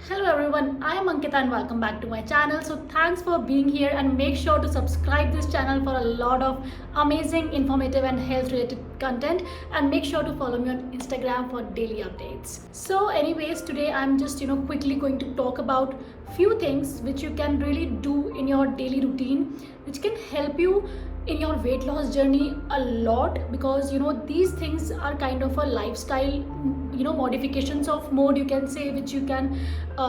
Hello everyone, I am Ankita and welcome back to my channel. So thanks for being here and make sure to subscribe this channel for a lot of amazing, informative and health related content, and make sure to follow me on Instagram for daily updates. So anyways, today I'm just quickly going to talk about few things which you can really do in your daily routine which can help you in your weight loss journey a lot, because these things are kind of a lifestyle modifications of mode, you can say, which you can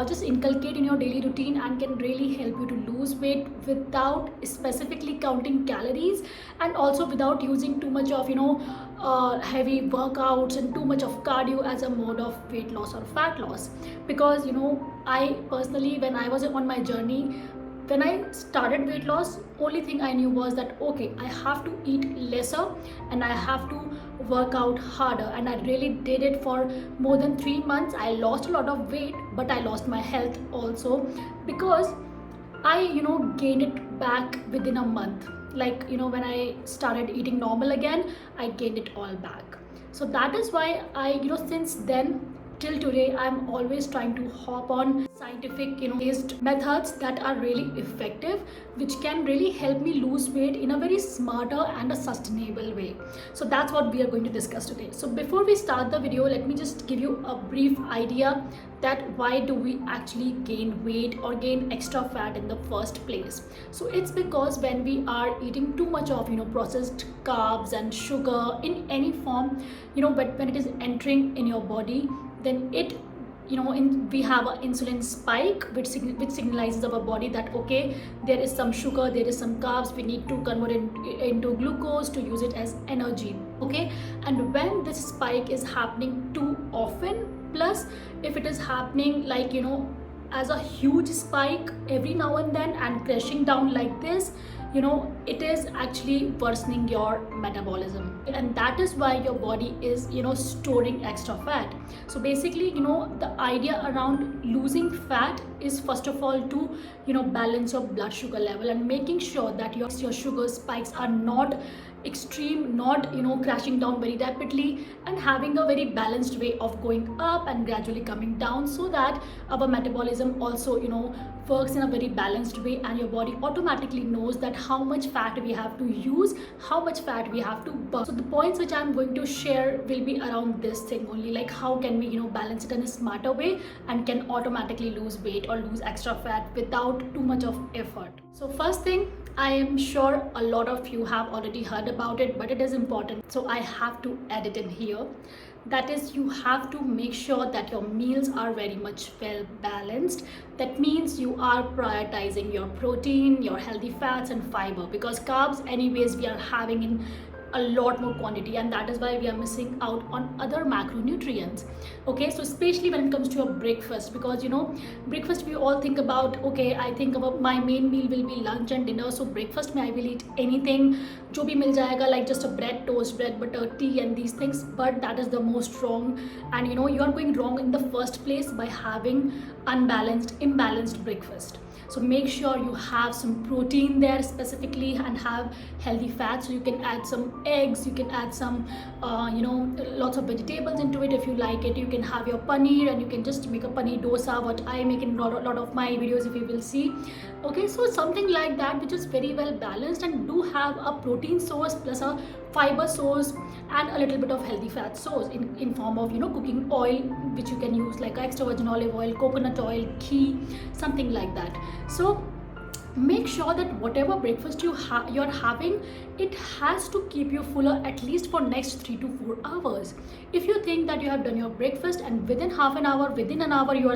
just inculcate in your daily routine and can really help you to lose weight without specifically counting calories, and also without using too much of heavy workouts and too much of cardio as a mode of weight loss or fat loss. Because I personally, when I was on my journey, when I started weight loss, only thing I knew was that okay, I have to eat lesser and I have to work out harder, and I really did it for more than 3 months. I lost a lot of weight, but I lost my health also, because I gained it back within a month. Like when I started eating normal again, I gained it all back. So that is why I since then till today I'm always trying to hop on scientific based methods that are really effective, which can really help me lose weight in a very smarter and a sustainable way. So that's what we are going to discuss today. So before we start the video, let me just give you a brief idea that why do we actually gain weight or gain extra fat in the first place. So it's because when we are eating too much of processed carbs and sugar in any form, but when it is entering in your body, then it we have an insulin spike which signalizes our body that okay, there is some sugar, there is some carbs, we need to convert it into glucose to use it as energy. Okay, and when this spike is happening too often, plus if it is happening like as a huge spike every now and then and crashing down like this, it is actually worsening your metabolism, and that is why your body is storing extra fat. So basically the idea around losing fat is first of all to balance your blood sugar level and making sure that your sugar spikes are not extreme, not crashing down very rapidly, and having a very balanced way of going up and gradually coming down, so that our metabolism also works in a very balanced way, and your body automatically knows that how much fat we have to use, how much fat we have to burn. So the points which I'm going to share will be around this thing only, like how can we balance it in a smarter way and can automatically lose weight or lose extra fat without too much of effort. So first thing, I am sure a lot of you have already heard about it, but it is important, so I have to add it in here. That is, you have to make sure that your meals are very much well balanced. That means you are prioritizing your protein, your healthy fats and fiber, because carbs anyways we are having in a lot more quantity, and that is why we are missing out on other macronutrients. Okay, so especially when it comes to your breakfast, because breakfast we all think about, okay, I think about my main meal will be lunch and dinner. So breakfast mein I will eat anything jo bhi mil jayega, like just a bread, toast, bread, butter, tea and these things. But that is the most wrong, and you are going wrong in the first place by having imbalanced breakfast. So make sure you have some protein there specifically and have healthy fats. So you can add some eggs, you can add some lots of vegetables into it if you like it. You can have your paneer and you can just make a paneer dosa, what I make in a lot of my videos if you will see. Okay, so something like that which is very well balanced and do have a protein source plus a fiber source and a little bit of healthy fat source in form of cooking oil, which you can use like extra virgin olive oil, coconut oil, ghee, something like that. So make sure that whatever breakfast you're having, it has to keep you fuller at least for next 3 to 4 hours. If you think that you have done your breakfast and within half an hour, within an hour you're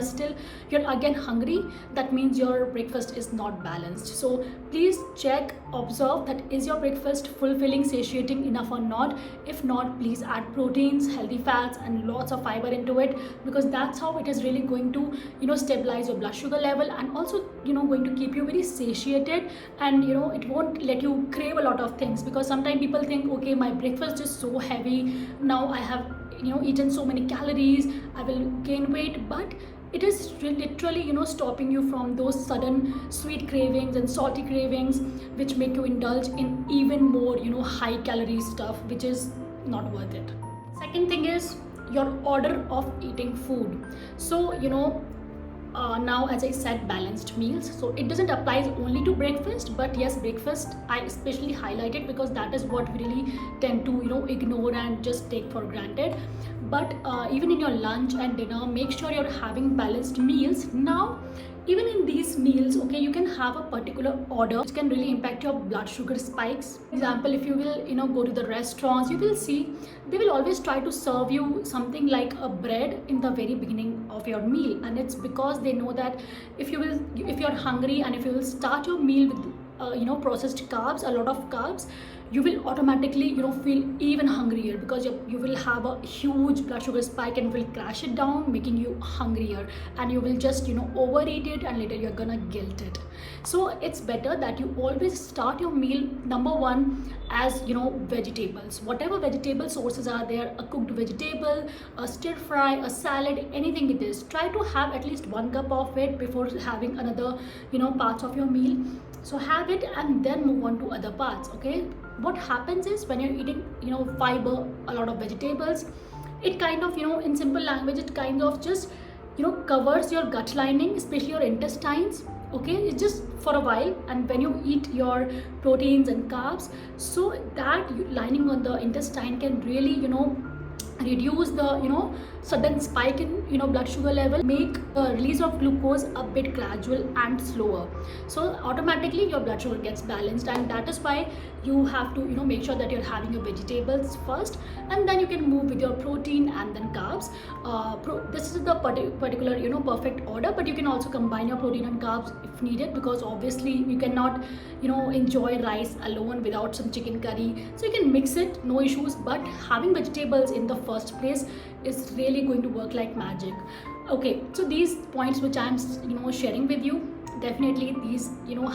again hungry, that means your breakfast is not balanced. So please check, observe that is your breakfast fulfilling, satiating enough or not. If not, please add proteins, healthy fats and lots of fiber into it, because that's how it is really going to stabilize your blood sugar level, and also going to keep you very satiated, and it won't let you crave a lot of things. Because sometimes people think, okay, my breakfast is so heavy, now I have eaten so many calories, I will gain weight, but it is literally stopping you from those sudden sweet cravings and salty cravings which make you indulge in even more high calorie stuff, which is not worth it. Second thing is your order of eating food. So now, as I said, balanced meals. So it doesn't apply only to breakfast, but yes, breakfast I especially highlight it because that is what we really tend to ignore and just take for granted. But even in your lunch and dinner, make sure you're having balanced meals. Now, even in these meals, okay, you can have a particular order which can really impact your blood sugar spikes. For example, if you will go to the restaurants, you will see they will always try to serve you something like a bread in the very beginning of your meal, and it's because they know that if you're hungry and if you will start your meal with processed carbs, a lot of carbs, you will automatically feel even hungrier because you will have a huge blood sugar spike and will crash it down, making you hungrier, and you will just overeat it, and later you're gonna guilt it. So it's better that you always start your meal, number one, as vegetables, whatever vegetable sources are there, a cooked vegetable, a stir fry, a salad, anything it is. Try to have at least 1 cup of it before having another parts of your meal. So have it and then move on to other parts. Okay, what happens is when you're eating fiber, a lot of vegetables, it kind of in simple language, it kind of just covers your gut lining, especially your intestines. Okay, it's just for a while, and when you eat your proteins and carbs, so that lining on the intestine can really reduce the sudden spike in blood sugar level, make the release of glucose a bit gradual and slower. So automatically your blood sugar gets balanced, and that is why you have to make sure that you're having your vegetables first, and then you can move with your protein and then carbs. This is the particular perfect order, but you can also combine your protein and carbs if needed, because obviously you cannot enjoy rice alone without some chicken curry. So you can mix it, no issues, but having vegetables in the first place is really going to work like magic. Okay, so these points which I'm sharing with you, definitely these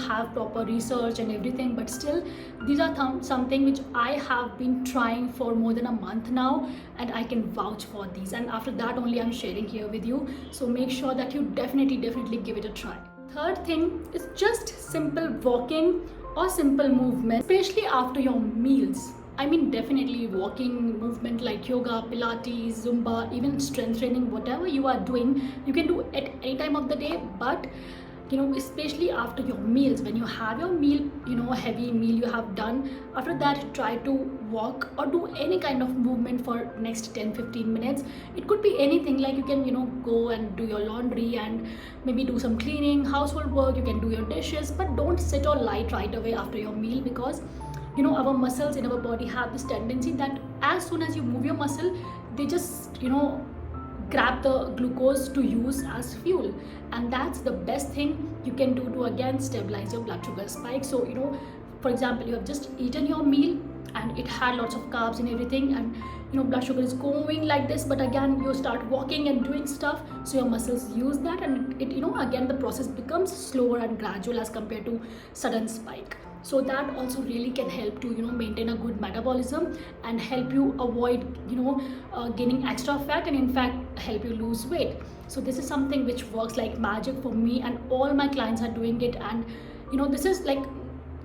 have proper research and everything, but still these are something which I have been trying for more than a month now, and I can vouch for these, and after that only I'm sharing here with you. So make sure that you definitely give it a try. Third thing is just simple walking or simple movement, especially after your meals. I mean, definitely walking, movement like yoga, pilates, zumba, even strength training, whatever you are doing, you can do at any time of the day. But especially after your meals, when you have your meal, a heavy meal you have done, after that try to walk or do any kind of movement for next 10-15 minutes. It could be anything, like you can go and do your laundry and maybe do some cleaning, household work, you can do your dishes, but don't sit or lie right away after your meal, because our muscles in our body have this tendency that as soon as you move your muscle, they just grab the glucose to use as fuel, and that's the best thing you can do to again stabilize your blood sugar spike. So for example, you have just eaten your meal and it had lots of carbs and everything, and blood sugar is going like this, but again you start walking and doing stuff, so your muscles use that, and it again the process becomes slower and gradual as compared to sudden spike. So that also really can help to maintain a good metabolism and help you avoid gaining extra fat, and in fact help you lose weight. So this is something which works like magic for me, and all my clients are doing it, and this is like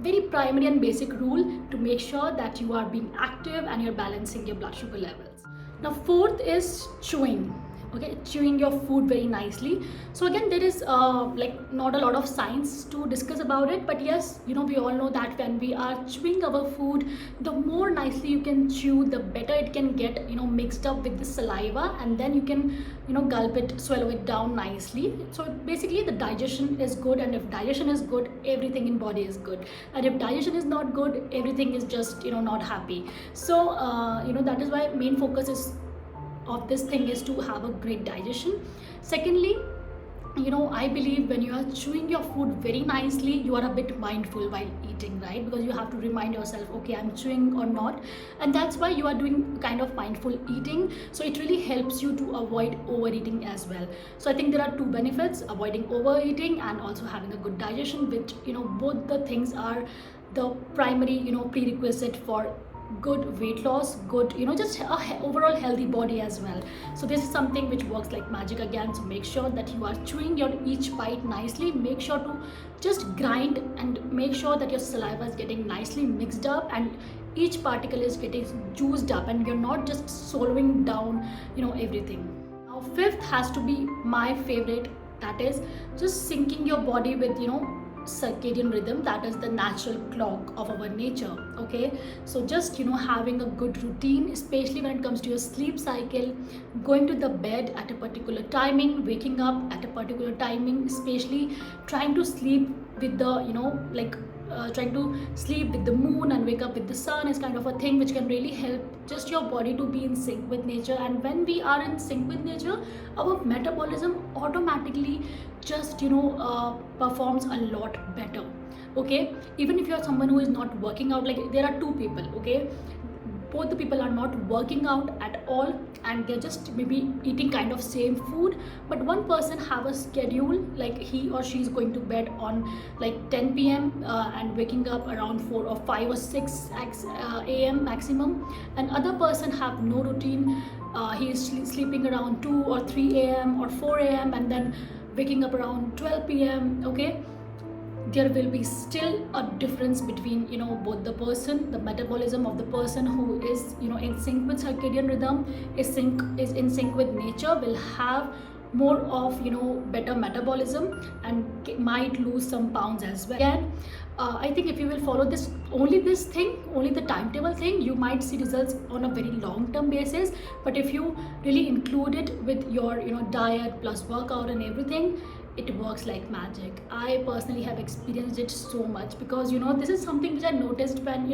very primary and basic rule to make sure that you are being active and you're balancing your blood sugar levels. Now fourth is chewing. Okay, chewing your food very nicely. So again, there is like not a lot of science to discuss about it, but yes, we all know that when we are chewing our food, the more nicely you can chew, the better it can get mixed up with the saliva, and then you can gulp it, swallow it down nicely. So basically the digestion is good, and if digestion is good, everything in body is good, and if digestion is not good, everything is just not happy. So that is why main focus is of this thing is to have a great digestion. Secondly, I believe when you are chewing your food very nicely, you are a bit mindful while eating, right? Because you have to remind yourself, okay, I'm chewing or not, and that's why you are doing kind of mindful eating. So it really helps you to avoid overeating as well. So I think there are two benefits: avoiding overeating and also having a good digestion, which both the things are the primary prerequisite for good weight loss, good just a overall healthy body as well. So this is something which works like magic again. So make sure that you are chewing your each bite nicely. Make sure to just grind and make sure that your saliva is getting nicely mixed up and each particle is getting juiced up, and you're not just swallowing down everything. Now fifth has to be my favorite that is just syncing your body with circadian rhythm, that is the natural clock of our nature. Okay, so just having a good routine, especially when it comes to your sleep cycle, going to the bed at a particular timing, waking up at a particular timing, especially trying to sleep with the trying to sleep with the moon and wake up with the sun is kind of a thing which can really help just your body to be in sync with nature. And when we are in sync with nature, our metabolism automatically just performs a lot better. Okay, even if you're someone who is not working out, like there are two people, okay, both the people are not working out at all and they're just maybe eating kind of same food, but one person have a schedule, like he or she is going to bed on like 10 p.m. And waking up around 4 or 5 or 6 a.m. maximum, and other person have no routine. He is sleeping around 2 or 3 a.m. or 4 a.m. and then waking up around 12 p.m. Okay, there will be still a difference between both the person. The metabolism of the person who is in sync with circadian rhythm, is in sync with nature, will have more of better metabolism and might lose some pounds as well. Again, I think if you will follow only the timetable thing, you might see results on a very long term basis. But if you really include it with your diet plus workout and everything, it works like magic. I personally have experienced it so much, because this is something which I noticed when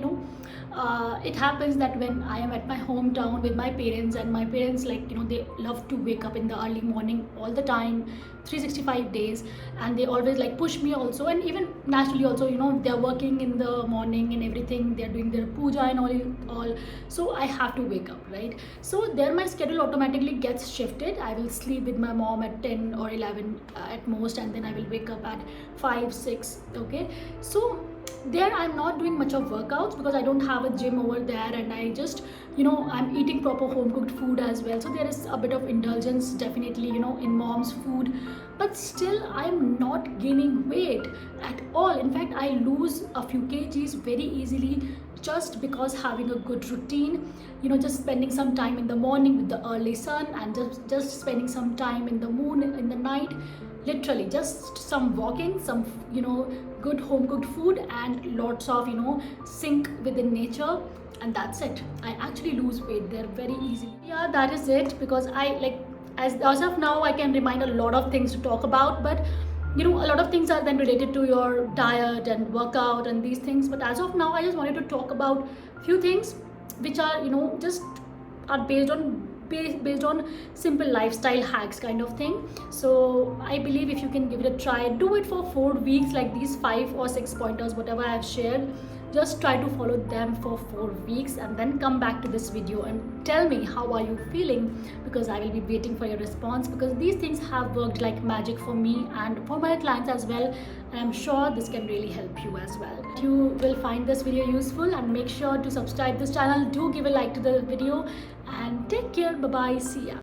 it happens that when I am at my hometown with my parents, and my parents they love to wake up in the early morning all the time, 365 days, and they always push me also, and even naturally also they're working in the morning and everything, they're doing their puja and all, so I have to wake up, right? So there my schedule automatically gets shifted. I will sleep with my mom at 10 or 11 at most, and then I will wake up at 5 6. Okay, so there I'm not doing much of workouts because I don't have a gym over there, and I just I'm eating proper home cooked food as well, so there is a bit of indulgence definitely in mom's food, but still I'm not gaining weight at all. In fact, I lose a few kgs very easily, just because having a good routine, just spending some time in the morning with the early sun, and just spending some time in the moon in the night, literally just some walking, some good home cooked food, and lots of sync within nature, and that's it. I actually lose weight there very easily. Yeah, that is it, because I as of now I can remind a lot of things to talk about, but a lot of things are then related to your diet and workout and these things, but as of now I just wanted to talk about few things which are just are based on simple lifestyle hacks kind of thing. So I believe if you can give it a try, do it for 4 weeks, like these 5 or 6 pointers whatever I have shared, just try to follow them for 4 weeks, and then come back to this video and tell me how are you feeling, because I will be waiting for your response, because these things have worked like magic for me and for my clients as well, and I'm sure this can really help you as well. You will find this video useful, and make sure to subscribe this channel, do give a like to the video, and take care. Bye bye, see ya.